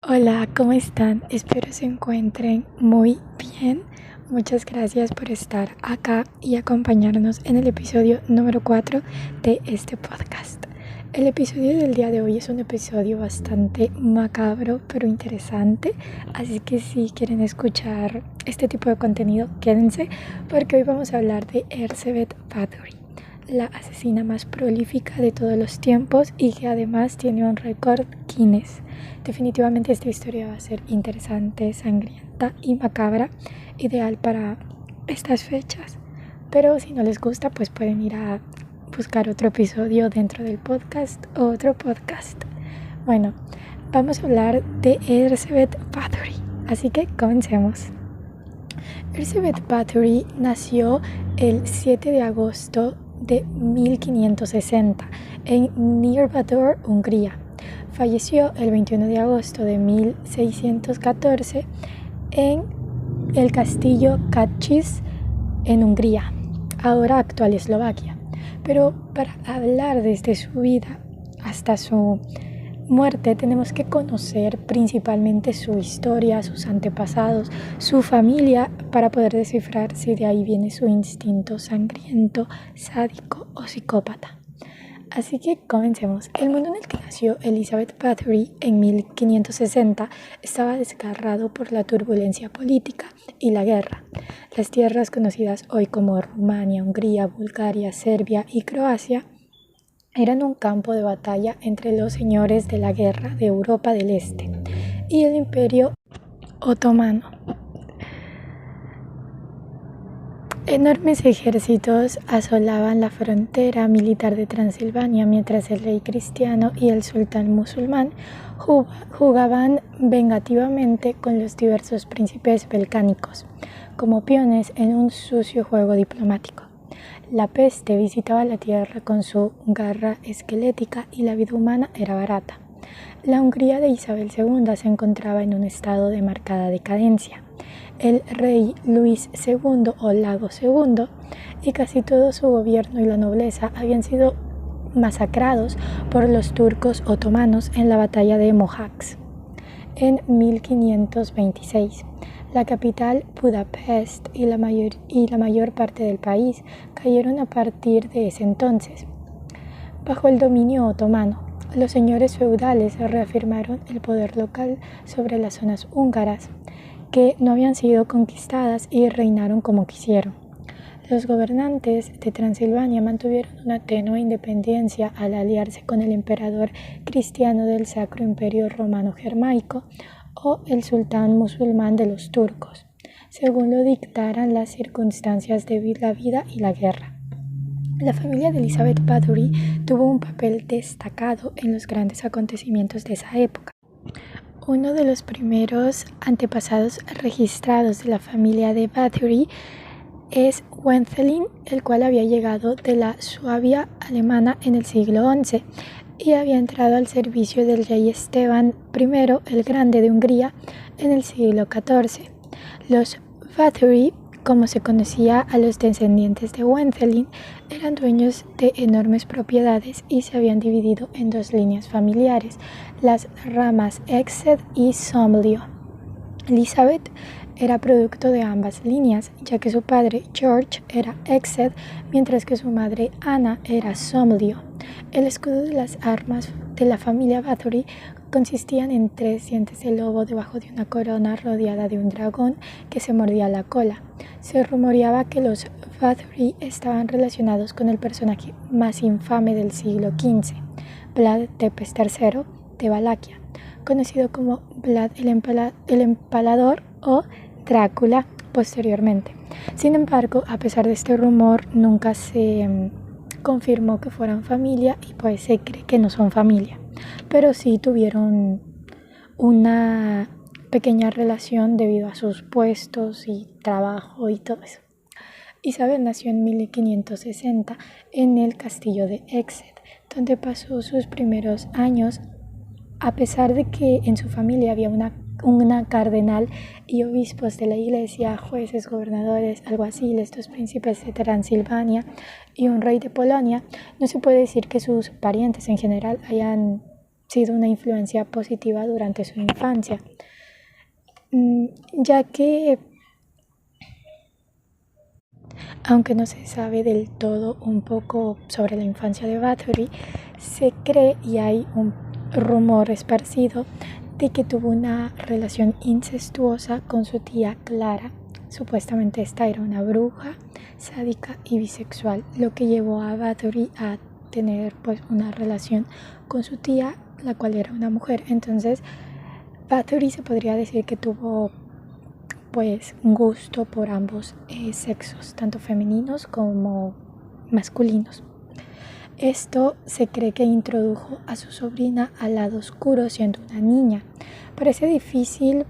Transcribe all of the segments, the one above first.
Hola, ¿cómo están? Espero se encuentren muy bien. Muchas gracias por estar acá y acompañarnos en el episodio número 4 de este podcast. El episodio del día de hoy es un episodio bastante macabro pero interesante, así que si quieren escuchar este tipo de contenido, quédense porque hoy vamos a hablar de Elizabeth Bathory, la asesina más prolífica de todos los tiempos y que además tiene un récord Guinness. Definitivamente esta historia va a ser interesante, sangrienta y macabra, ideal para estas fechas. Pero si no les gusta, pues pueden ir a buscar otro episodio dentro del podcast o otro podcast. Bueno, vamos a hablar de Elizabeth Bathory, así que comencemos. Elizabeth Bathory nació el 7 de agosto de 1560 en Nyírbátor, Hungría. Falleció el 21 de agosto de 1614 en el castillo Kachis en Hungría, ahora actual Eslovaquia. Pero para hablar desde su vida hasta su muerte tenemos que conocer principalmente su historia, sus antepasados, su familia para poder descifrar si de ahí viene su instinto sangriento, sádico o psicópata. Así que comencemos. El mundo en el que nació Elizabeth Bathory en 1560 estaba desgarrado por la turbulencia política y la guerra. Las tierras conocidas hoy como Rumania, Hungría, Bulgaria, Serbia y Croacia eran un campo de batalla entre los señores de la guerra de Europa del Este y el Imperio Otomano. Enormes ejércitos asolaban la frontera militar de Transilvania mientras el rey cristiano y el sultán musulmán jugaban vengativamente con los diversos príncipes balcánicos, como peones en un sucio juego diplomático. La peste visitaba la tierra con su garra esquelética y la vida humana era barata. La Hungría de Isabel II se encontraba en un estado de marcada decadencia. El rey Luis II o Lago II y casi todo su gobierno y la nobleza habían sido masacrados por los turcos otomanos en la batalla de Mohacs en 1526. La capital, Budapest, y la mayor parte del país cayeron a partir de ese entonces. Bajo el dominio otomano, los señores feudales reafirmaron el poder local sobre las zonas húngaras, que no habían sido conquistadas y reinaron como quisieron. Los gobernantes de Transilvania mantuvieron una tenue independencia al aliarse con el emperador cristiano del Sacro Imperio Romano Germánico o el sultán musulmán de los turcos, según lo dictaran las circunstancias de la vida y la guerra. La familia de Elizabeth Bathory tuvo un papel destacado en los grandes acontecimientos de esa época. Uno de los primeros antepasados registrados de la familia de Bathory es Wenzelin, el cual había llegado de la Suabia alemana en el siglo XI y había entrado al servicio del rey Esteban I el Grande de Hungría en el siglo XIV. Los Bathory, como se conocía a los descendientes de Wenzelin, eran dueños de enormes propiedades y se habían dividido en dos líneas familiares, las ramas Exed y Somlyo. Elizabeth era producto de ambas líneas, ya que su padre George era Exed, mientras que su madre Anna era Somlyo. El escudo de las armas de la familia Bathory consistían en 3 dientes de lobo debajo de una corona rodeada de un dragón que se mordía la cola. Se rumoreaba que los Bathory estaban relacionados con el personaje más infame del siglo XV, Vlad Tepes III de Valaquia, conocido como Vlad el Empalador o Drácula posteriormente. Sin embargo, a pesar de este rumor, nunca se confirmó que fueran familia y pues se cree que no son familia, pero sí tuvieron una pequeña relación debido a sus puestos y trabajo y todo eso. Isabel nació en 1560 en el castillo de Exeter, donde pasó sus primeros años. A pesar de que en su familia había una cardenal y obispos de la iglesia, jueces, gobernadores, alguaciles, 2 príncipes de Transilvania y un rey de Polonia, no se puede decir que sus parientes en general hayan sido una influencia positiva durante su infancia, ya que, aunque no se sabe del todo un poco sobre la infancia de Bathory, se cree y hay un rumor esparcido de que tuvo una relación incestuosa con su tía Clara. Supuestamente esta era una bruja, sádica y bisexual, lo que llevó a Bathory a tener pues una relación con su tía, la cual era una mujer. Entonces Bathory se podría decir que tuvo pues un gusto por ambos sexos, tanto femeninos como masculinos. Esto se cree que introdujo a su sobrina al lado oscuro siendo una niña. Parece difícil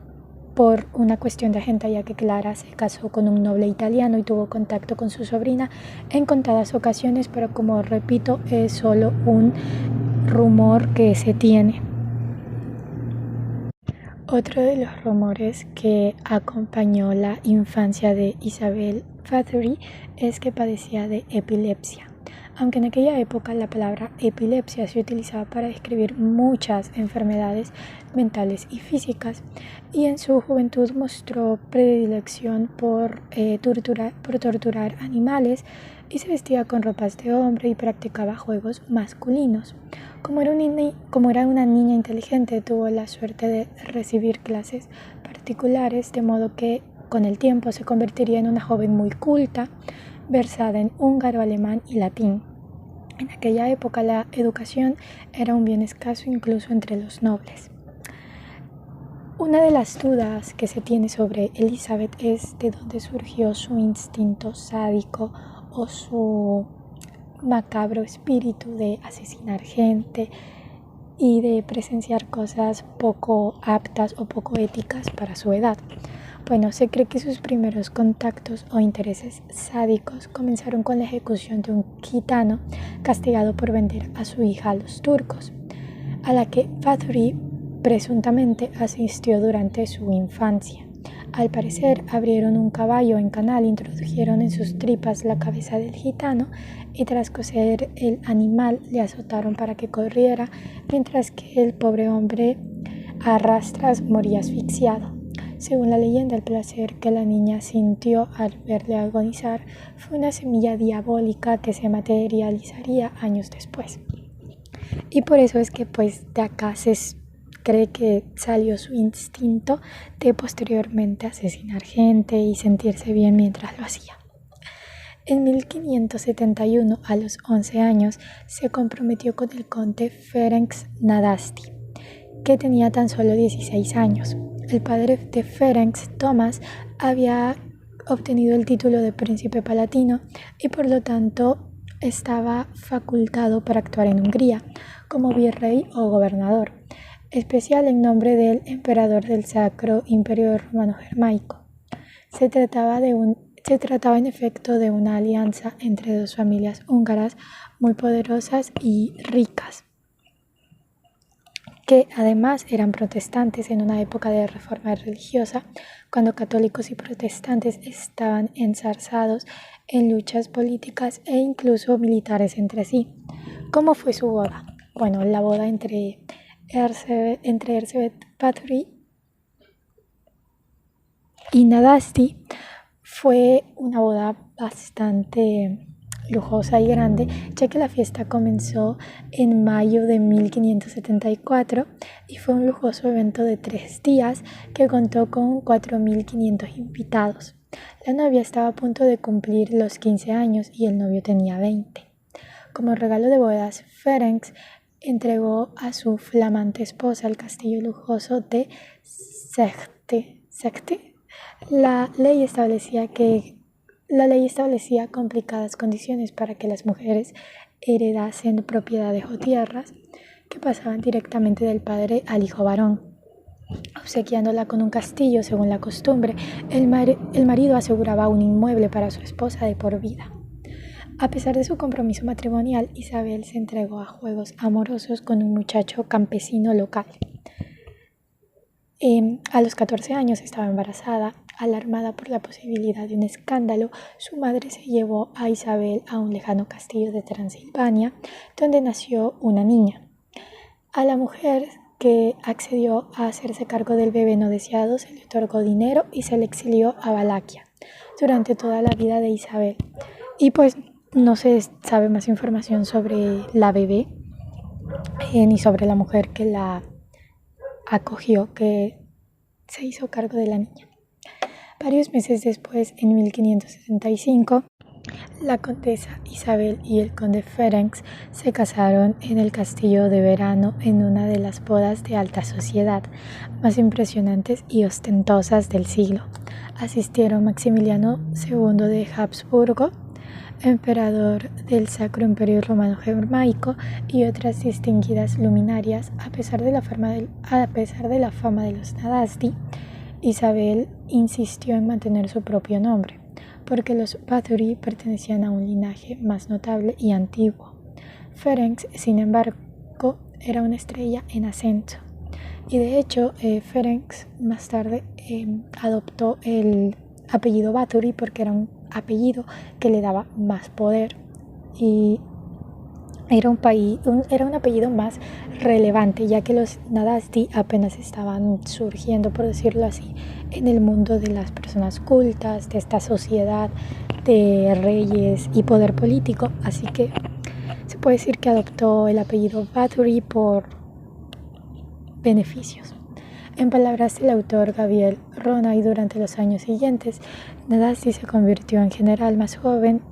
por una cuestión de agenda, ya que Clara se casó con un noble italiano y tuvo contacto con su sobrina en contadas ocasiones, pero como repito, es solo un rumor que se tiene. Otro de los rumores que acompañó la infancia de Isabel Bathory es que padecía de epilepsia. Aunque en aquella época la palabra epilepsia se utilizaba para describir muchas enfermedades mentales y físicas, y en su juventud mostró predilección por torturar animales y se vestía con ropas de hombre y practicaba juegos masculinos. Como era una niña inteligente, tuvo la suerte de recibir clases particulares, de modo que con el tiempo se convertiría en una joven muy culta, versada en húngaro, alemán y latín. En aquella época la educación era un bien escaso incluso entre los nobles. Una de las dudas que se tiene sobre Elizabeth es de dónde surgió su instinto sádico o su macabro espíritu de asesinar gente y de presenciar cosas poco aptas o poco éticas para su edad. Bueno, se cree que sus primeros contactos o intereses sádicos comenzaron con la ejecución de un gitano castigado por vender a su hija a los turcos, a la que Bathory presuntamente asistió durante su infancia. Al parecer, abrieron un caballo en canal, introdujeron en sus tripas la cabeza del gitano y tras coser el animal le azotaron para que corriera, mientras que el pobre hombre a rastras moría asfixiado. Según la leyenda, el placer que la niña sintió al verle agonizar fue una semilla diabólica que se materializaría años después. Y por eso es que pues de acá se cree que salió su instinto de posteriormente asesinar gente y sentirse bien mientras lo hacía. En 1571, a los 11 años, se comprometió con el conde Ferenc Nadasti, que tenía tan solo 16 años. El padre de Ferenc, Tomás, había obtenido el título de príncipe palatino y por lo tanto estaba facultado para actuar en Hungría como virrey o gobernador especial en nombre del emperador del Sacro Imperio Romano Germánico. Se trataba en efecto de una alianza entre dos familias húngaras muy poderosas y ricas, que además eran protestantes en una época de reforma religiosa, cuando católicos y protestantes estaban enzarzados en luchas políticas e incluso militares entre sí. ¿Cómo fue su boda? Bueno, la boda entre Elizabeth Bathory y Nadasti fue una boda bastante lujosa y grande, ya que la fiesta comenzó en mayo de 1574 y fue un lujoso evento de 3 días que contó con 4.500 invitados. La novia estaba a punto de cumplir los 15 años y el novio tenía 20. Como regalo de bodas, Ferenc entregó a su flamante esposa el castillo lujoso de Sechte. La ley establecía complicadas condiciones para que las mujeres heredasen propiedades o tierras que pasaban directamente del padre al hijo varón. Obsequiándola con un castillo, según la costumbre, el marido aseguraba un inmueble para su esposa de por vida. A pesar de su compromiso matrimonial, Isabel se entregó a juegos amorosos con un muchacho campesino local. A los 14 años estaba embarazada. Alarmada por la posibilidad de un escándalo, su madre se llevó a Isabel a un lejano castillo de Transilvania, donde nació una niña. A la mujer que accedió a hacerse cargo del bebé no deseado se le otorgó dinero y se le exilió a Valaquia durante toda la vida de Isabel. Y pues no se sabe más información sobre la bebé ni sobre la mujer que la acogió, que se hizo cargo de la niña. Varios meses después, en 1565, la condesa Isabel y el conde Ferenc se casaron en el castillo de verano en una de las bodas de alta sociedad más impresionantes y ostentosas del siglo. Asistieron Maximiliano II de Habsburgo, emperador del Sacro Imperio Romano Germánico, y otras distinguidas luminarias. A pesar de la fama de los Nadasti, Isabel insistió en mantener su propio nombre, porque los Bathory pertenecían a un linaje más notable y antiguo. Ferenc, sin embargo, era una estrella en ascenso, y de hecho Ferenc más tarde adoptó el apellido Bathory porque era un apellido que le daba más poder y era un apellido más relevante, ya que los Nadasti apenas estaban surgiendo, por decirlo así, en el mundo de las personas cultas, de esta sociedad de reyes y poder político. Así que se puede decir que adoptó el apellido Bathory por beneficios. En palabras del autor Gabriel Ronay, durante los años siguientes, Nadasti se convirtió en el general más joven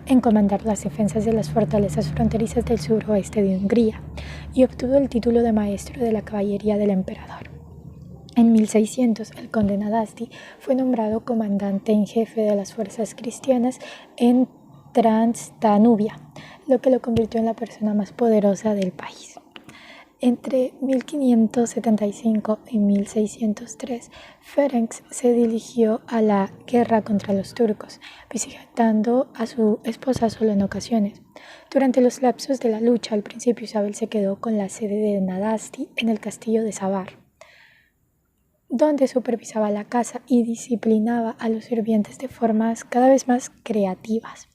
en comandar las defensas de las fortalezas fronterizas del suroeste de Hungría y obtuvo el título de maestro de la caballería del emperador. En 1600, el conde Nadasti fue nombrado comandante en jefe de las fuerzas cristianas en Transdanubia, lo que lo convirtió en la persona más poderosa del país. Entre 1575 y 1603, Ferenc se dirigió a la guerra contra los turcos, visitando a su esposa solo en ocasiones. Durante los lapsos de la lucha, al principio Isabel se quedó con la sede de Nadasti en el castillo de Savar, donde supervisaba la caza y disciplinaba a los sirvientes de formas cada vez más creativas.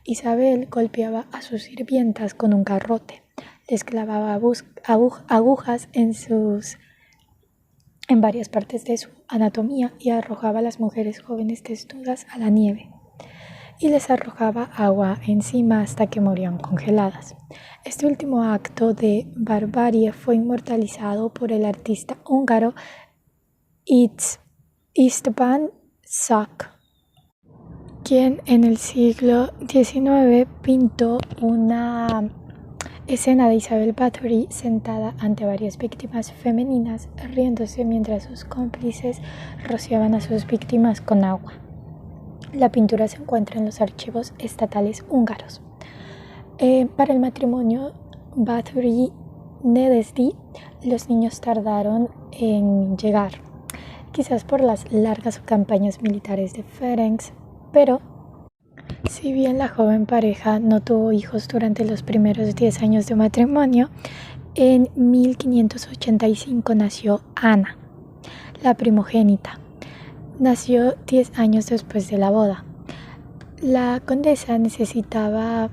Isabel golpeaba a sus sirvientas con un garrote, les clavaba agujas en varias partes de su anatomía y arrojaba a las mujeres jóvenes desnudas a la nieve y les arrojaba agua encima hasta que morían congeladas. Este último acto de barbarie fue inmortalizado por el artista húngaro István Szabó, quien en el siglo XIX pintó una escena de Isabel Bathory sentada ante varias víctimas femeninas, riéndose mientras sus cómplices rociaban a sus víctimas con agua. La pintura se encuentra en los archivos estatales húngaros. Para el matrimonio Bathory-Nedesdy, los niños tardaron en llegar, quizás por las largas campañas militares de Ferenc, pero si bien la joven pareja no tuvo hijos durante los primeros 10 años de matrimonio, en 1585 nació Ana, la primogénita. Nació 10 años después de la boda. La condesa necesitaba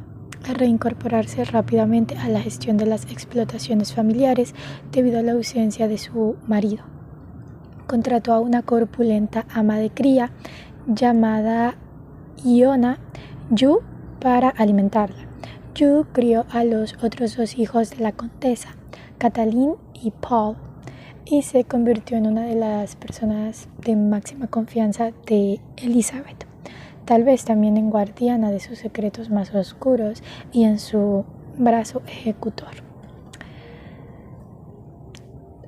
reincorporarse rápidamente a la gestión de las explotaciones familiares debido a la ausencia de su marido. Contrató a una corpulenta ama de cría llamada Iona Yu para alimentarla. Yu crió a los otros dos hijos de la condesa, Katalin y Paul, y se convirtió en una de las personas de máxima confianza de Elizabeth, tal vez también en guardiana de sus secretos más oscuros y en su brazo ejecutor.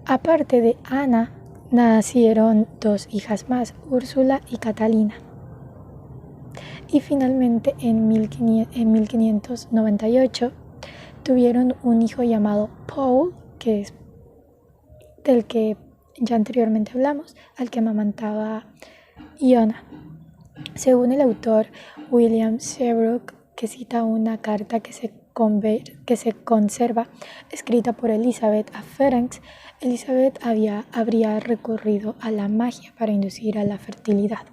Aparte de Ana, nacieron dos hijas más, Úrsula y Catalina. Y finalmente en 1598 tuvieron un hijo llamado Paul, que es del que ya anteriormente hablamos, al que amamantaba Iona. Según el autor William Seabrook, que cita una carta que se conserva escrita por Elizabeth a Ferenc, Elizabeth habría recurrido a la magia para inducir a la fertilidad.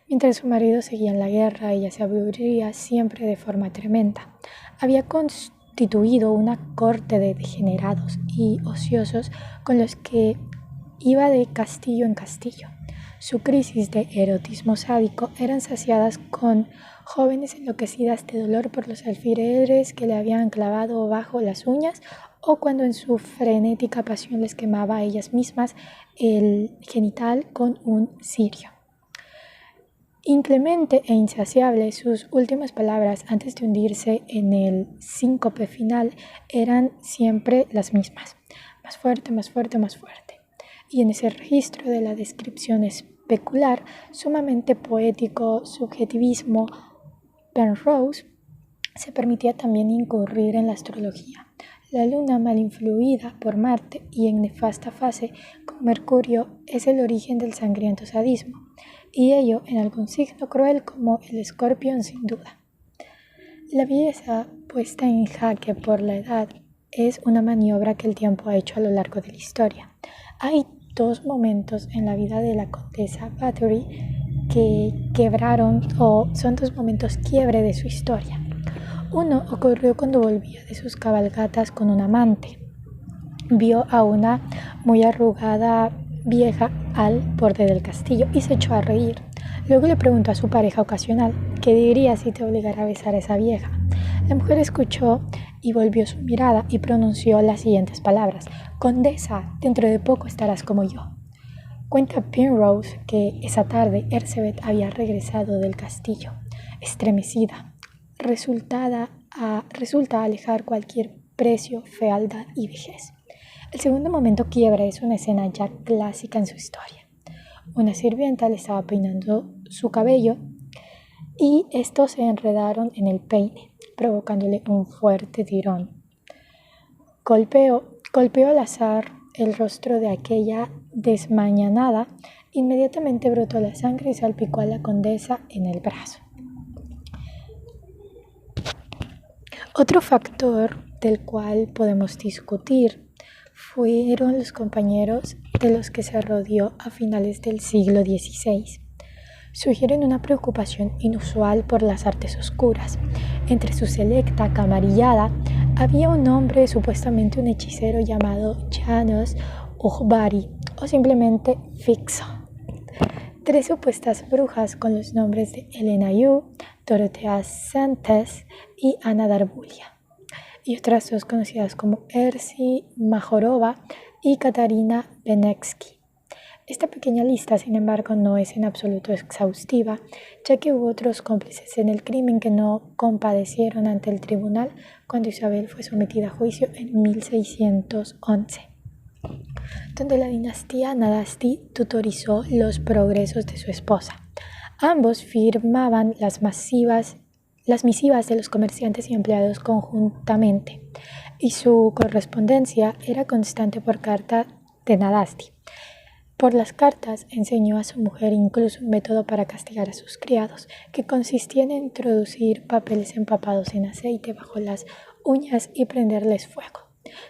Mientras su marido seguía en la guerra, ella se aburría siempre de forma tremenda. Había constituido una corte de degenerados y ociosos con los que iba de castillo en castillo. Su crisis de erotismo sádico eran saciadas con jóvenes enloquecidas de dolor por los alfileres que le habían clavado bajo las uñas o cuando en su frenética pasión les quemaba a ellas mismas el genital con un cirio. Inclemente e insaciable, sus últimas palabras antes de hundirse en el síncope final eran siempre las mismas: más fuerte, más fuerte, más fuerte. Y en ese registro de la descripción especular, sumamente poético subjetivismo, Penrose se permitía también incurrir en la astrología. La luna, mal influida por Marte y en nefasta fase con Mercurio, es el origen del sangriento sadismo, y ello en algún signo cruel como el Escorpión sin duda. La belleza puesta en jaque por la edad es una maniobra que el tiempo ha hecho a lo largo de la historia. Hay dos momentos en la vida de la condesa Bathory que quebraron o son dos momentos quiebre de su historia. Uno ocurrió cuando volvía de sus cabalgatas con un amante. Vio a una muy arrugada vieja al borde del castillo y se echó a reír. Luego le preguntó a su pareja ocasional: ¿qué diría si te obligara a besar a esa vieja? La mujer escuchó y volvió su mirada y pronunció las siguientes palabras: Condesa, dentro de poco estarás como yo. Cuenta Penrose que esa tarde Elizabeth había regresado del castillo, estremecida. Resulta alejar cualquier precio, fealdad y vejez. El segundo momento quiebre es una escena ya clásica en su historia. Una sirvienta le estaba peinando su cabello y estos se enredaron en el peine, provocándole un fuerte tirón. Golpeó al azar el rostro de aquella desmañanada. Inmediatamente brotó la sangre y salpicó a la condesa en el brazo. Otro factor del cual podemos discutir fueron los compañeros de los que se rodeó a finales del siglo XVI. Sugieren una preocupación inusual por las artes oscuras. Entre su selecta camarillada había un hombre, supuestamente un hechicero llamado Janos Ujbari o simplemente Fixo. 3 supuestas brujas con los nombres de Elena Yu, Dorotea Sentes y Ana Darbulia, y otras 2 conocidas como Ersi Majorova y Katarina Benevsky. Esta pequeña lista, sin embargo, no es en absoluto exhaustiva, ya que hubo otros cómplices en el crimen que no compadecieron ante el tribunal cuando Isabel fue sometida a juicio en 1611, donde la dinastía Nádasdy tutorizó los progresos de su esposa. Ambos firmaban las misivas de los comerciantes y empleados conjuntamente, y su correspondencia era constante por carta de Nádasdy. Por las cartas enseñó a su mujer incluso un método para castigar a sus criados, que consistía en introducir papeles empapados en aceite bajo las uñas y prenderles fuego.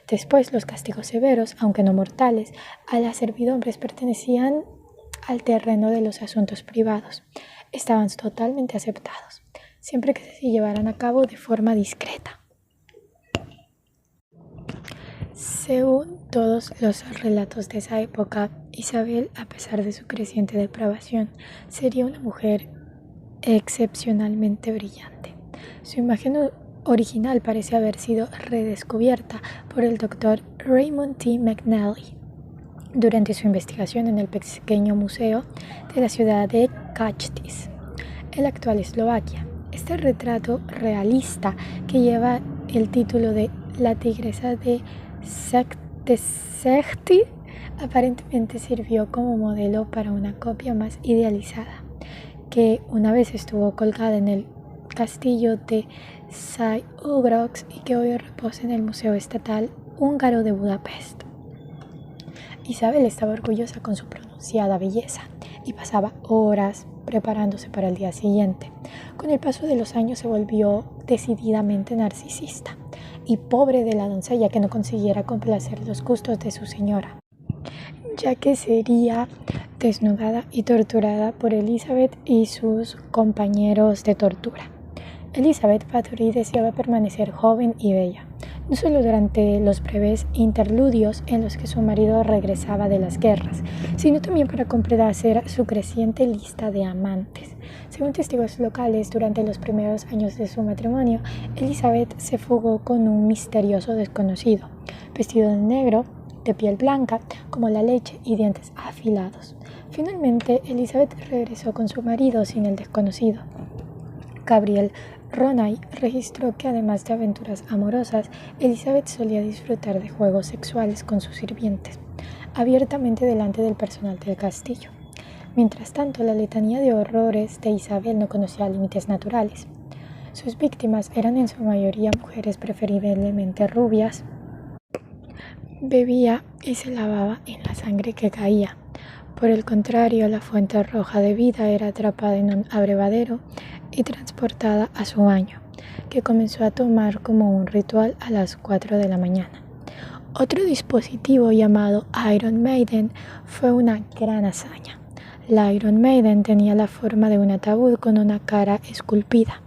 Después, los castigos severos, aunque no mortales, a las servidumbres pertenecían al terreno de los asuntos privados. Estaban totalmente aceptados, siempre que se llevaran a cabo de forma discreta. Según todos los relatos de esa época, Isabel, a pesar de su creciente depravación, sería una mujer excepcionalmente brillante. Su imagen original parece haber sido redescubierta por el doctor Raymond T. McNally durante su investigación en el pequeño museo de la ciudad de Kachtis, en la actual Eslovaquia. Este retrato realista, que lleva el título de La tigresa de Sekhti, aparentemente sirvió como modelo para una copia más idealizada, que una vez estuvo colgada en el castillo de Zajográd y que hoy reposa en el Museo Estatal Húngaro de Budapest. Isabel estaba orgullosa con su pronunciada belleza y pasaba horas preparándose para el día siguiente. Con el paso de los años se volvió decididamente narcisista y pobre de la doncella que no consiguiera complacer los gustos de su señora, ya que sería desnudada y torturada por Elizabeth y sus compañeros de tortura. Elizabeth Bathory deseaba permanecer joven y bella. no solo durante los breves interludios en los que su marido regresaba de las guerras, sino también para complacer su creciente lista de amantes. Según testigos locales, durante los primeros años de su matrimonio, Elizabeth se fugó con un misterioso desconocido, vestido de negro, de piel blanca, como la leche y dientes afilados. Finalmente, Elizabeth regresó con su marido sin el desconocido. Gabriel Ronay registró que además de aventuras amorosas, Elizabeth solía disfrutar de juegos sexuales con sus sirvientes, abiertamente delante del personal del castillo. Mientras tanto, la letanía de horrores de Isabel no conocía límites naturales. Sus víctimas eran en su mayoría mujeres preferiblemente rubias. Bebía y se lavaba en la sangre que caía. Por el contrario, la fuente roja de vida era atrapada en un abrevadero y transportada a su baño, que comenzó a tomar como un ritual a las 4 de la mañana. Otro dispositivo llamado Iron Maiden fue una gran hazaña. La Iron Maiden tenía la forma de un ataúd con una cara esculpida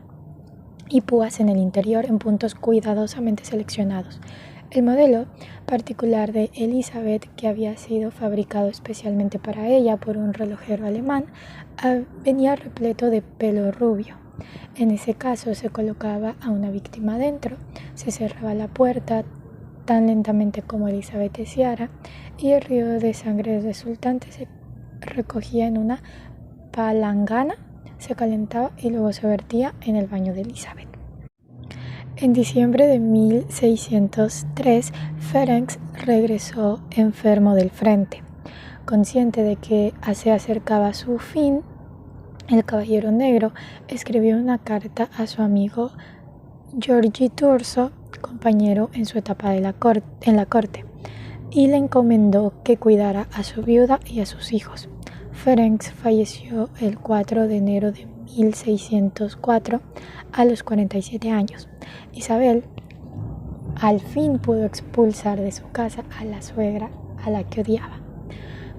y púas en el interior en puntos cuidadosamente seleccionados. El modelo particular de Elizabeth, que había sido fabricado especialmente para ella por un relojero alemán, venía repleto de pelo rubio. En ese caso se colocaba a una víctima dentro, se cerraba la puerta tan lentamente como Elizabeth deseara y el río de sangre resultante se recogía en una palangana, se calentaba y luego se vertía en el baño de Elizabeth. En diciembre de 1603, Ferenc regresó enfermo del frente. Consciente de que se acercaba su fin, el Caballero Negro escribió una carta a su amigo Giorgi Turso, compañero en su etapa en la corte, y le encomendó que cuidara a su viuda y a sus hijos. Ferenc falleció el 4 de enero de 1604 a los 47 años. Isabel al fin pudo expulsar de su casa a la suegra a la que odiaba.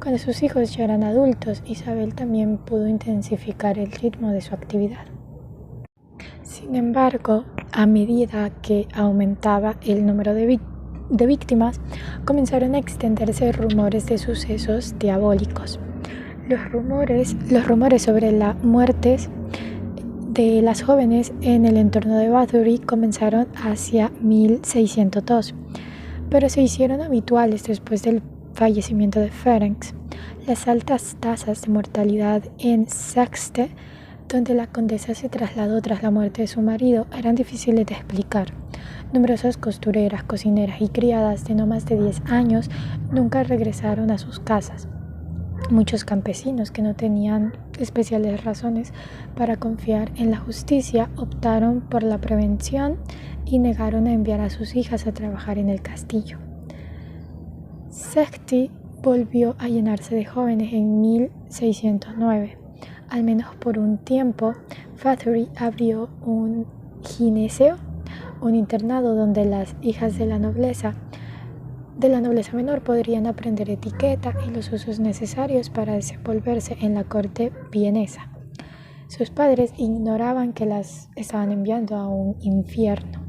Cuando sus hijos ya eran adultos, Isabel también pudo intensificar el ritmo de su actividad. Sin embargo, a medida que aumentaba el número de víctimas, comenzaron a extenderse rumores de sucesos diabólicos. Los rumores sobre las muertes de las jóvenes en el entorno de Bathory comenzaron hacia 1602, pero se hicieron habituales después del fallecimiento de Ferenc. Las altas tasas de mortalidad en Sexte, donde la condesa se trasladó tras la muerte de su marido, eran difíciles de explicar. Numerosas costureras, cocineras y criadas de no más de 10 años nunca regresaron a sus casas. Muchos campesinos que no tenían especiales razones para confiar en la justicia optaron por la prevención y negaron a enviar a sus hijas a trabajar en el castillo. Sexty volvió a llenarse de jóvenes en 1609. Al menos por un tiempo, Bathory abrió un gineceo, un internado donde las hijas de la nobleza menor podrían aprender etiqueta y los usos necesarios para desenvolverse en la corte vienesa. Sus padres ignoraban que las estaban enviando a un infierno.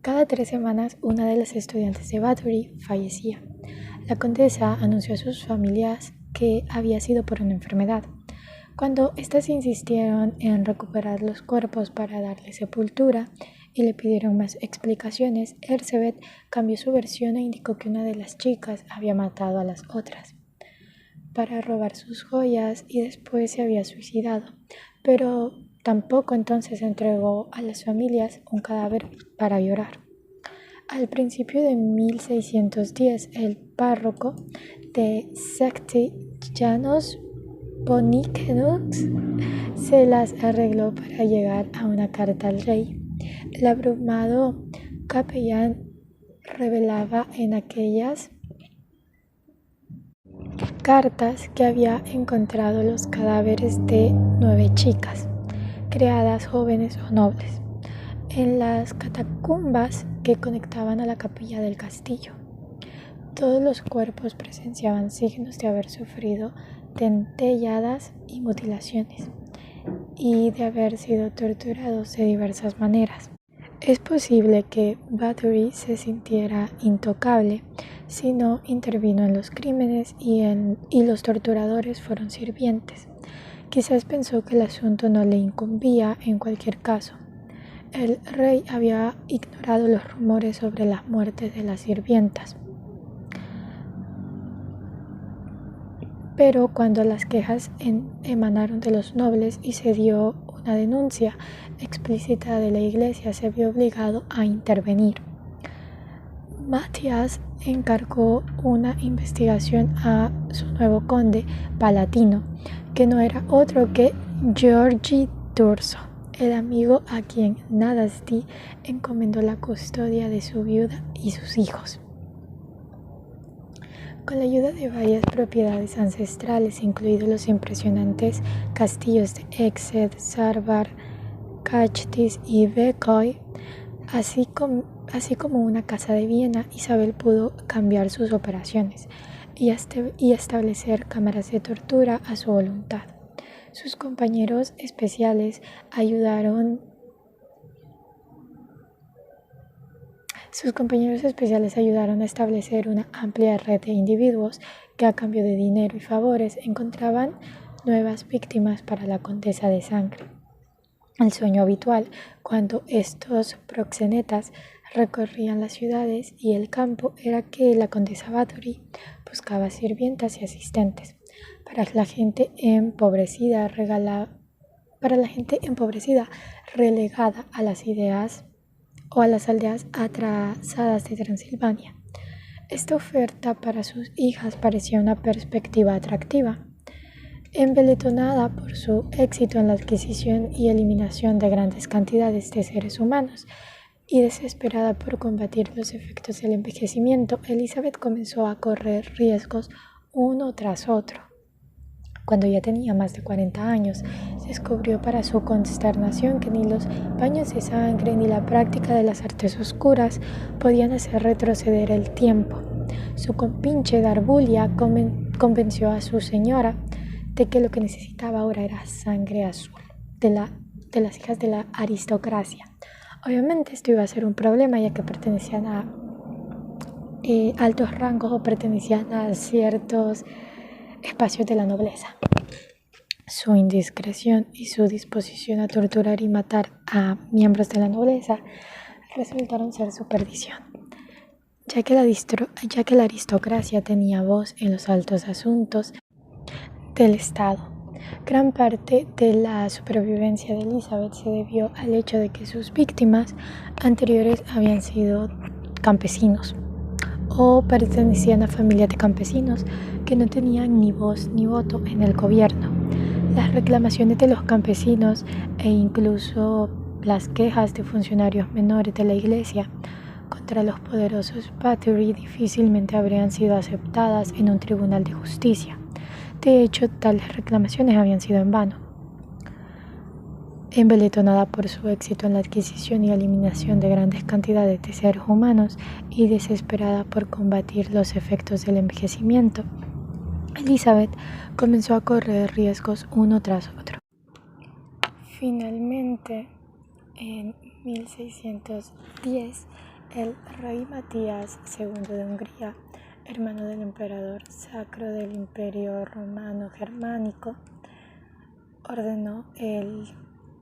Cada 3 semanas, una de las estudiantes de Bathory fallecía. La condesa anunció a sus familias que había sido por una enfermedad. Cuando éstas insistieron en recuperar los cuerpos para darle sepultura y le pidieron más explicaciones, Elizabeth cambió su versión e indicó que una de las chicas había matado a las otras para robar sus joyas y después se había suicidado, pero tampoco entonces entregó a las familias un cadáver para llorar. Al principio de 1610, el párroco de Sexty, Janos Ponikenux, se las arregló para llegar a una carta al rey. El abrumado capellán revelaba en aquellas cartas que había encontrado los cadáveres de 9 chicas, criadas, jóvenes o nobles, en las catacumbas que conectaban a la capilla del castillo. Todos los cuerpos presenciaban signos de haber sufrido dentelladas y mutilaciones y de haber sido torturados de diversas maneras. Es posible que Bathory se sintiera intocable si no intervino en los crímenes y los torturadores fueron sirvientes. Quizás pensó que el asunto no le incumbía en cualquier caso. El rey había ignorado los rumores sobre las muertes de las sirvientas. Pero cuando las quejas emanaron de los nobles y se dio una denuncia explícita de la Iglesia, se vio obligado a intervenir. Matías encargó una investigación a su nuevo conde palatino, que no era otro que Giorgi D'Urso, el amigo a quien Nadasti encomendó la custodia de su viuda y sus hijos. Con la ayuda de varias propiedades ancestrales, incluidos los impresionantes castillos de Exed, Sarvar, Kachtis y Bekoy, así como una casa de Viena, Isabel pudo cambiar sus operaciones y establecer cámaras de tortura a su voluntad. Sus compañeros especiales ayudaron a establecer una amplia red de individuos que a cambio de dinero y favores encontraban nuevas víctimas para la condesa de sangre. El sueño habitual cuando estos proxenetas recorrían las ciudades y el campo era que la condesa Bathory buscaba sirvientas y asistentes para la gente empobrecida relegada a las ideas o a las aldeas atrasadas de Transilvania. Esta oferta para sus hijas parecía una perspectiva atractiva. Embeletonada por su éxito en la adquisición y eliminación de grandes cantidades de seres humanos y desesperada por combatir los efectos del envejecimiento, Elizabeth comenzó a correr riesgos uno tras otro. Cuando ya tenía más de 40 años, descubrió para su consternación que ni los baños de sangre ni la práctica de las artes oscuras podían hacer retroceder el tiempo. Su compinche Darbulia convenció a su señora de que lo que necesitaba ahora era sangre azul de las hijas de la aristocracia. Obviamente esto iba a ser un problema, ya que pertenecían a altos rangos o pertenecían a ciertos espacios de la nobleza. Su indiscreción y su disposición a torturar y matar a miembros de la nobleza resultaron ser su perdición, ya que la aristocracia tenía voz en los altos asuntos del Estado. Gran parte de la supervivencia de Elizabeth se debió al hecho de que sus víctimas anteriores habían sido campesinos o pertenecían a familias de campesinos que no tenían ni voz ni voto en el gobierno. Las reclamaciones de los campesinos e incluso las quejas de funcionarios menores de la Iglesia contra los poderosos Bathory difícilmente habrían sido aceptadas en un tribunal de justicia. De hecho, tales reclamaciones habían sido en vano. Embeletonada por su éxito en la adquisición y eliminación de grandes cantidades de seres humanos y desesperada por combatir los efectos del envejecimiento, Elizabeth comenzó a correr riesgos uno tras otro. Finalmente, en 1610, el rey Matías II de Hungría, hermano del emperador sacro del Imperio Romano Germánico, ordenó el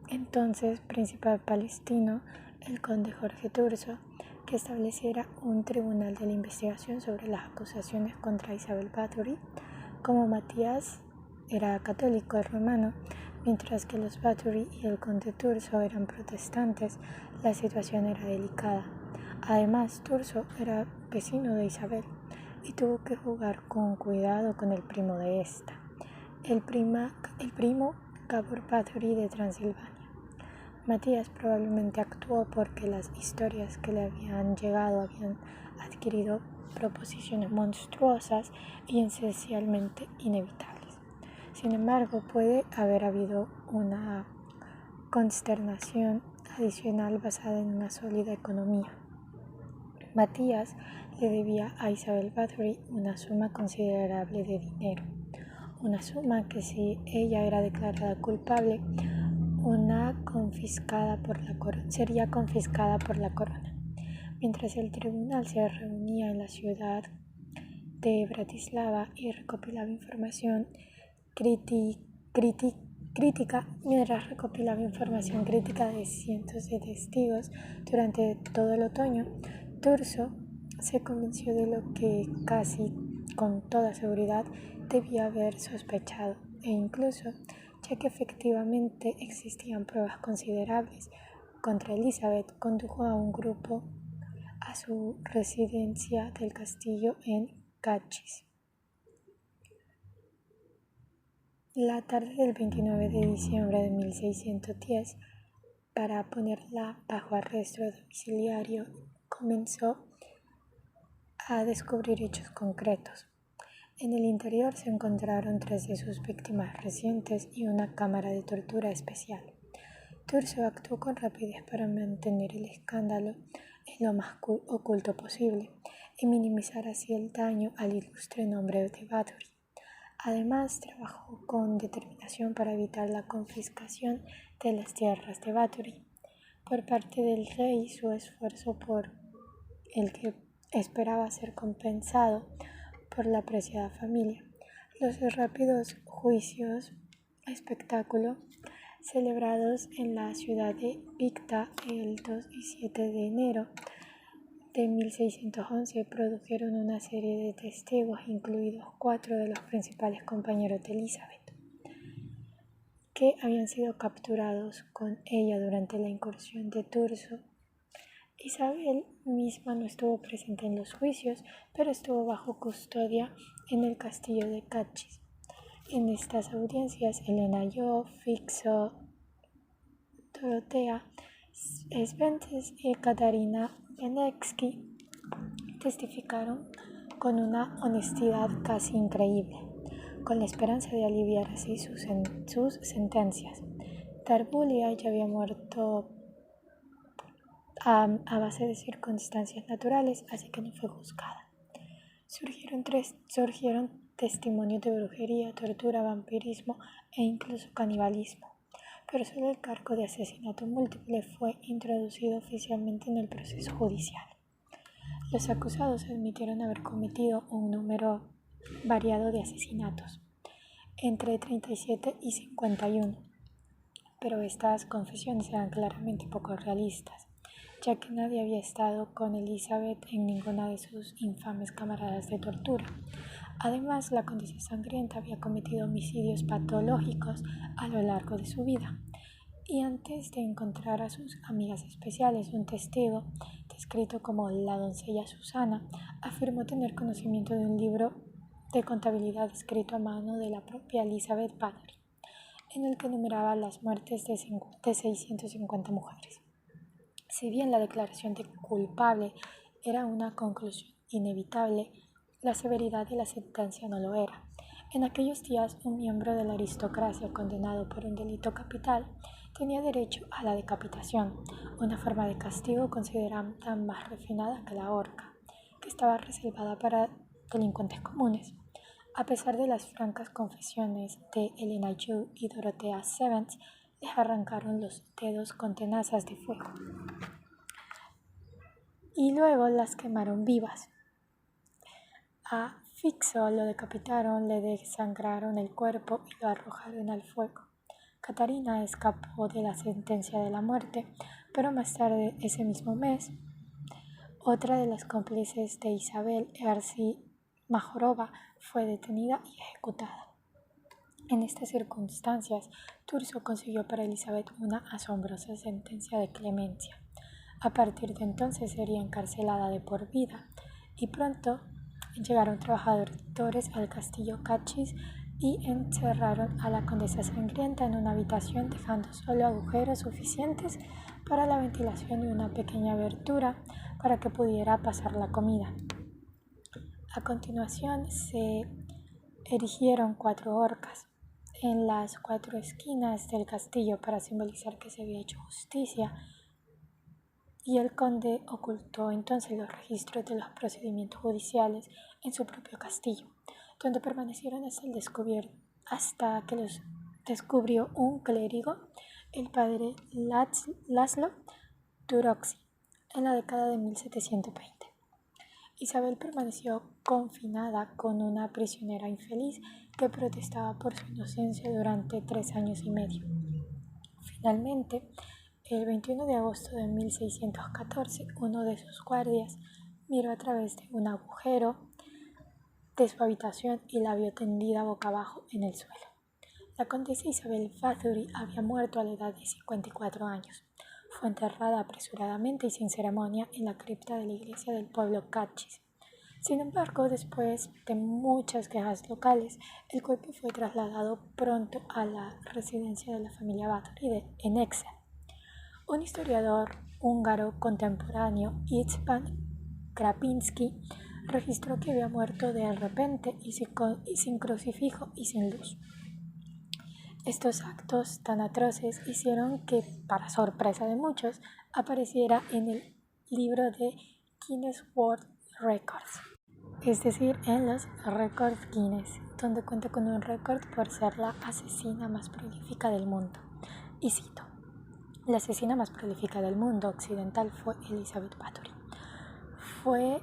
entonces príncipe palestino, el conde Jorge D'Urso, que estableciera un tribunal de la investigación sobre las acusaciones contra Isabel Bathory. Como Matías era católico y romano, mientras que los Bathory y el conde D'Urso eran protestantes, la situación era delicada. Además, D'Urso era vecino de Isabel y tuvo que jugar con cuidado con el primo de esta, el primo Gabor Bathory de Transilvania. Matías probablemente actuó porque las historias que le habían llegado habían adquirido proposiciones monstruosas y esencialmente inevitables. Sin embargo, puede haber habido una consternación adicional basada en una sólida economía. Matías le debía a Isabel Bathory una suma considerable de dinero, una suma que, si ella era declarada culpable, sería confiscada por la corona. Mientras el tribunal se reunía en la ciudad de Bratislava y recopilaba información crítica de cientos de testigos durante todo el otoño, Turso se convenció de lo que casi con toda seguridad debía haber sospechado, e incluso, ya que efectivamente existían pruebas considerables contra Elizabeth, condujo a un grupo a su residencia del castillo en Cachis. La tarde del 29 de diciembre de 1610, para ponerla bajo arresto domiciliario, comenzó a descubrir hechos concretos. En el interior se encontraron 3 de sus víctimas recientes y una cámara de tortura especial. Turso actuó con rapidez para mantener el escándalo en lo más oculto posible y minimizar así el daño al ilustre nombre de Báthory. Además, trabajó con determinación para evitar la confiscación de las tierras de Báthory por parte del rey, su esfuerzo por el que esperaba ser compensado por la apreciada familia. Los rápidos juicios espectáculo celebrados en la ciudad de Picta el 2 y 7 de enero de 1611 produjeron una serie de testigos, incluidos 4 de los principales compañeros de Elizabeth, que habían sido capturados con ella durante la incursión de Turso. Isabel misma no estuvo presente en los juicios, pero estuvo bajo custodia en el castillo de Cachis. En estas audiencias, Elena Joff, Fixo, Dorotea Sventes y Katarina Benecki testificaron con una honestidad casi increíble, con la esperanza de aliviar así sus sentencias. Tarbulia ya había muerto a base de circunstancias naturales, así que no fue juzgada. Surgieron testimonios de brujería, tortura, vampirismo e incluso canibalismo, pero solo el cargo de asesinato múltiple fue introducido oficialmente en el proceso judicial. Los acusados admitieron haber cometido un número variado de asesinatos, entre 37 y 51, pero estas confesiones eran claramente poco realistas, ya que nadie había estado con Elizabeth en ninguna de sus infames camaradas de tortura. Además, la condesa sangrienta había cometido homicidios patológicos a lo largo de su vida. Y antes de encontrar a sus amigas especiales, un testigo, descrito como la doncella Susana, afirmó tener conocimiento de un libro de contabilidad escrito a mano de la propia Elizabeth Báthory, en el que enumeraba las muertes de 650 mujeres. Si bien la declaración de culpable era una conclusión inevitable, la severidad de la sentencia no lo era. En aquellos días, un miembro de la aristocracia condenado por un delito capital tenía derecho a la decapitación, una forma de castigo considerada más refinada que la horca, que estaba reservada para delincuentes comunes. A pesar de las francas confesiones de Elena Yu y Dorotea Sventes, les arrancaron los dedos con tenazas de fuego y luego las quemaron vivas. A Fixo lo decapitaron, le desangraron el cuerpo y lo arrojaron al fuego. Katarina escapó de la sentencia de la muerte, pero más tarde ese mismo mes, otra de las cómplices de Isabel, Ersi Majorova, fue detenida y ejecutada. En estas circunstancias, Turso consiguió para Elizabeth una asombrosa sentencia de clemencia. A partir de entonces sería encarcelada de por vida, y pronto llegaron trabajadores al castillo Cachis y encerraron a la condesa sangrienta en una habitación, dejando solo agujeros suficientes para la ventilación y una pequeña abertura para que pudiera pasar la comida. A continuación se erigieron 4 horcas en las 4 esquinas del castillo para simbolizar que se había hecho justicia, y el conde ocultó entonces los registros de los procedimientos judiciales en su propio castillo, donde permanecieron hasta que los descubrió un clérigo el padre Laszlo Turoczi en la década de 1720. Isabel permaneció confinada con una prisionera infeliz que protestaba por su inocencia durante 3 años y medio. Finalmente, el 21 de agosto de 1614, uno de sus guardias miró a través de un agujero de su habitación y la vio tendida boca abajo en el suelo. La condesa Isabel Bathory había muerto a la edad de 54 años. Fue enterrada apresuradamente y sin ceremonia en la cripta de la iglesia del pueblo Cachis. Sin embargo, después de muchas quejas locales, el cuerpo fue trasladado pronto a la residencia de la familia Bathory en Essen. Un historiador húngaro contemporáneo, István Krapinski, registró que había muerto de repente y sin crucifijo y sin luz. Estos actos tan atroces hicieron que, para sorpresa de muchos, apareciera en el libro de Guinness World Records, es decir, en los récords Guinness, donde cuenta con un récord por ser la asesina más prolífica del mundo. Y cito: la asesina más prolífica del mundo occidental fue Elizabeth Bathory, fue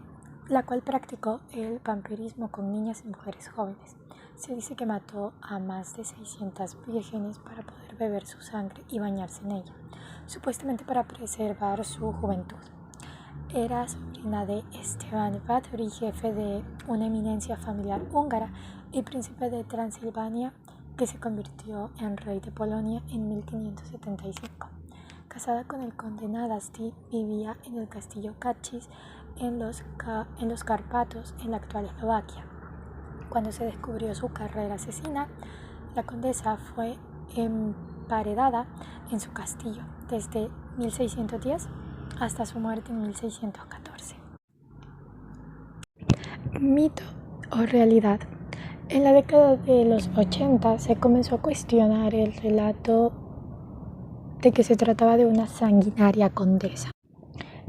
la cual practicó el vampirismo con niñas y mujeres jóvenes. Se dice que mató a más de 600 vírgenes para poder beber su sangre y bañarse en ella, supuestamente para preservar su juventud. Era sobrina de Esteban Bathory, jefe de una eminencia familiar húngara y príncipe de Transilvania, que se convirtió en rey de Polonia en 1575. Casada con el conde Nadasdy, vivía en el castillo Kachis en los Cárpatos, en la actual Eslovaquia. Cuando se descubrió su carrera asesina, la condesa fue emparedada en su castillo desde 1610 hasta su muerte en 1614. Mito o realidad. En la década de los 80 se comenzó a cuestionar el relato de que se trataba de una sanguinaria condesa.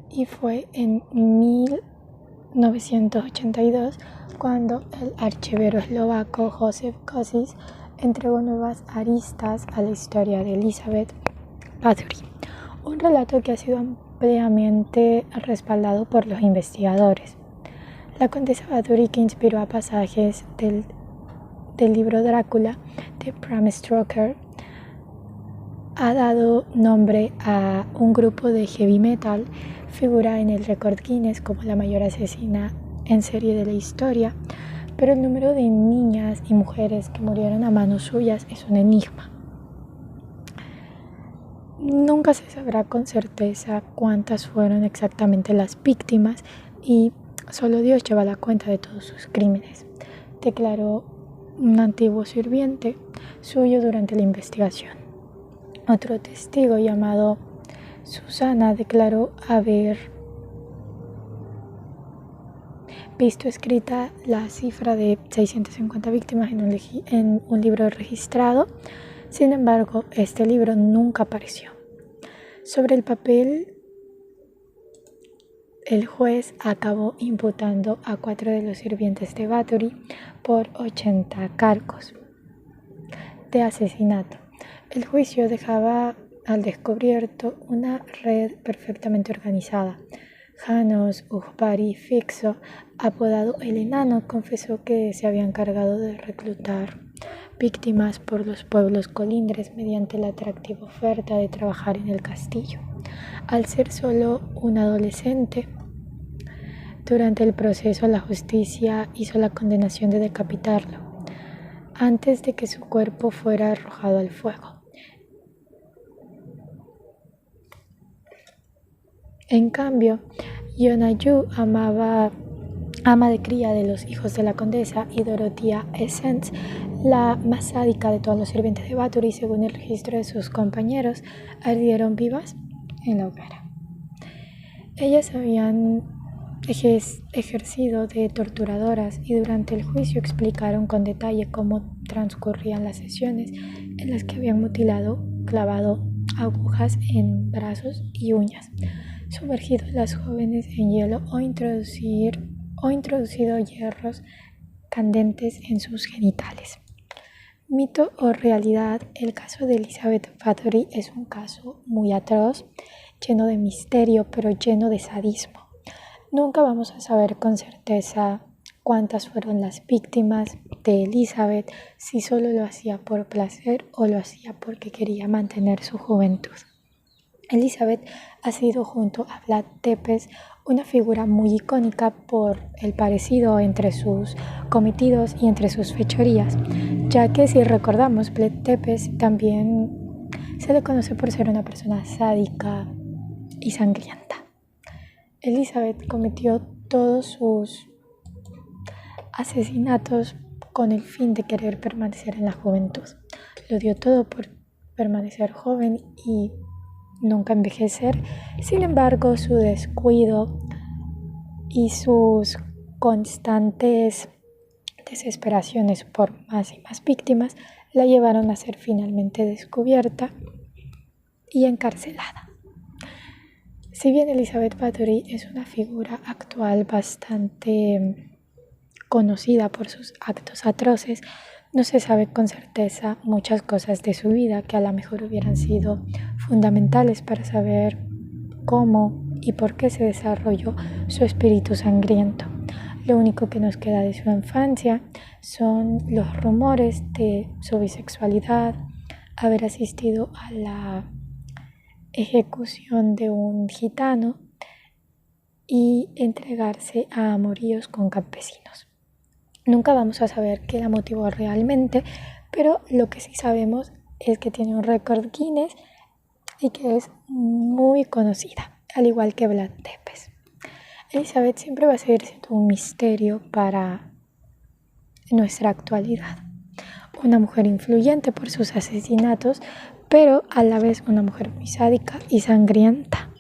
Y fue en 1982 cuando el archivero eslovaco Josef Košič entregó nuevas aristas a la historia de Elizabeth Bathory, un relato que ha sido ampliamente respaldado por los investigadores. La condesa Bathory, que inspiró a pasajes del libro Drácula de Bram Stoker, ha dado nombre a un grupo de heavy metal, figura en el récord Guinness como la mayor asesina en serie de la historia, pero el número de niñas y mujeres que murieron a manos suyas es un enigma. Nunca se sabrá con certeza cuántas fueron exactamente las víctimas y solo Dios lleva la cuenta de todos sus crímenes, declaró un antiguo sirviente suyo durante la investigación. Otro testigo llamado Susana declaró haber visto escrita la cifra de 650 víctimas en un libro registrado. Sin embargo, este libro nunca apareció. Sobre el papel, el juez acabó imputando a 4 de los sirvientes de Bathory por 80 cargos de asesinato. El juicio dejaba al descubierto una red perfectamente organizada. János Ujbari Fixo, apodado El Enano, confesó que se había encargado de reclutar víctimas por los pueblos colindres mediante la atractiva oferta de trabajar en el castillo. Al ser solo un adolescente, durante el proceso la justicia hizo la condenación de decapitarlo antes de que su cuerpo fuera arrojado al fuego. En cambio, Yona Yu, ama de cría de los hijos de la condesa, y Dorothea Essence, la más sádica de todos los sirvientes de Bathory, según el registro de sus compañeros, ardieron vivas en la hoguera. Ellas habían ejercido de torturadoras y durante el juicio explicaron con detalle cómo transcurrían las sesiones en las que habían mutilado, clavado agujas en brazos y uñas, sumergido a las jóvenes en hielo o introducido hierros candentes en sus genitales. Mito o realidad, el caso de Elizabeth Bathory es un caso muy atroz, lleno de misterio, pero lleno de sadismo. Nunca vamos a saber con certeza cuántas fueron las víctimas de Elizabeth, si solo lo hacía por placer o lo hacía porque quería mantener su juventud. Elizabeth ha sido, junto a Vlad Tepes, una figura muy icónica por el parecido entre sus cometidos y entre sus fechorías, ya que si recordamos, Vlad Tepes también se le conoce por ser una persona sádica y sangrienta. Elizabeth cometió todos sus asesinatos con el fin de querer permanecer en la juventud. Lo dio todo por permanecer joven y nunca envejecer. Sin embargo, su descuido y sus constantes desesperaciones por más y más víctimas la llevaron a ser finalmente descubierta y encarcelada. Si bien Elizabeth Bathory es una figura actual bastante conocida por sus actos atroces, no se sabe con certeza muchas cosas de su vida que a lo mejor hubieran sido fundamentales para saber cómo y por qué se desarrolló su espíritu sangriento. Lo único que nos queda de su infancia son los rumores de su bisexualidad, haber asistido a la ejecución de un gitano y entregarse a amoríos con campesinos. Nunca vamos a saber qué la motivó realmente, pero lo que sí sabemos es que tiene un récord Guinness y que es muy conocida, al igual que Vlad Tepes. Elizabeth siempre va a seguir siendo un misterio para nuestra actualidad. Una mujer influyente por sus asesinatos, pero a la vez una mujer muy sádica y sangrienta.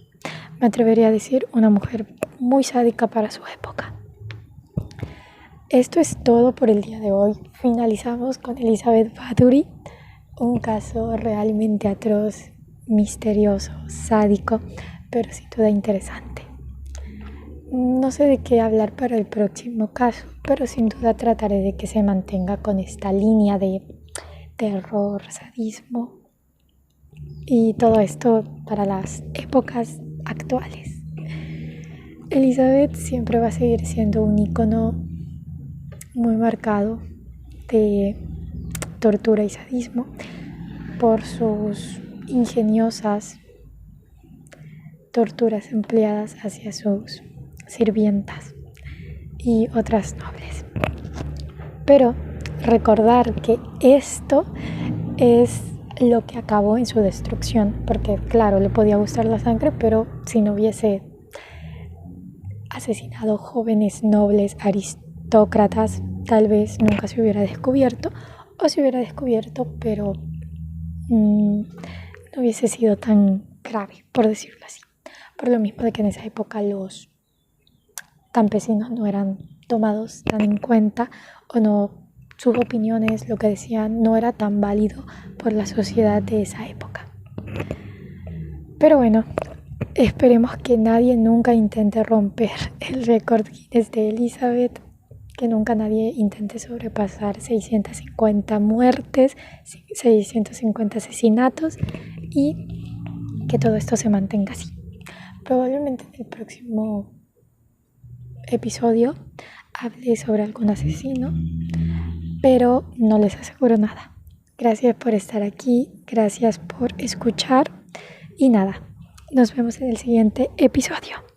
Me atrevería a decir una mujer muy sádica para su época. Esto es todo por el día de hoy. Finalizamos con Elizabeth Bathory, un caso realmente atroz, misterioso, sádico, pero sin duda interesante. No sé de qué hablar para el próximo caso, pero sin duda trataré de que se mantenga con esta línea de terror, sadismo y todo esto para las épocas actuales. Elizabeth siempre va a seguir siendo un icono muy marcado de tortura y sadismo por sus ingeniosas torturas empleadas hacia sus sirvientas y otras nobles. Pero recordar que esto es lo que acabó en su destrucción, porque claro, le podía gustar la sangre, pero si no hubiese asesinado jóvenes nobles aristócratas, tal vez nunca se hubiera descubierto, o se hubiera descubierto, pero no hubiese sido tan grave, por decirlo así. Por lo mismo de que en esa época los campesinos no eran tomados tan en cuenta, o no, sus opiniones, lo que decían, no era tan válido por la sociedad de esa época. Pero bueno, esperemos que nadie nunca intente romper el récord Guinness de Elizabeth, que nunca nadie intente sobrepasar 650 muertes, 650 asesinatos y que todo esto se mantenga así. Probablemente en el próximo episodio hable sobre algún asesino, pero no les aseguro nada. Gracias por estar aquí, gracias por escuchar y nada, nos vemos en el siguiente episodio.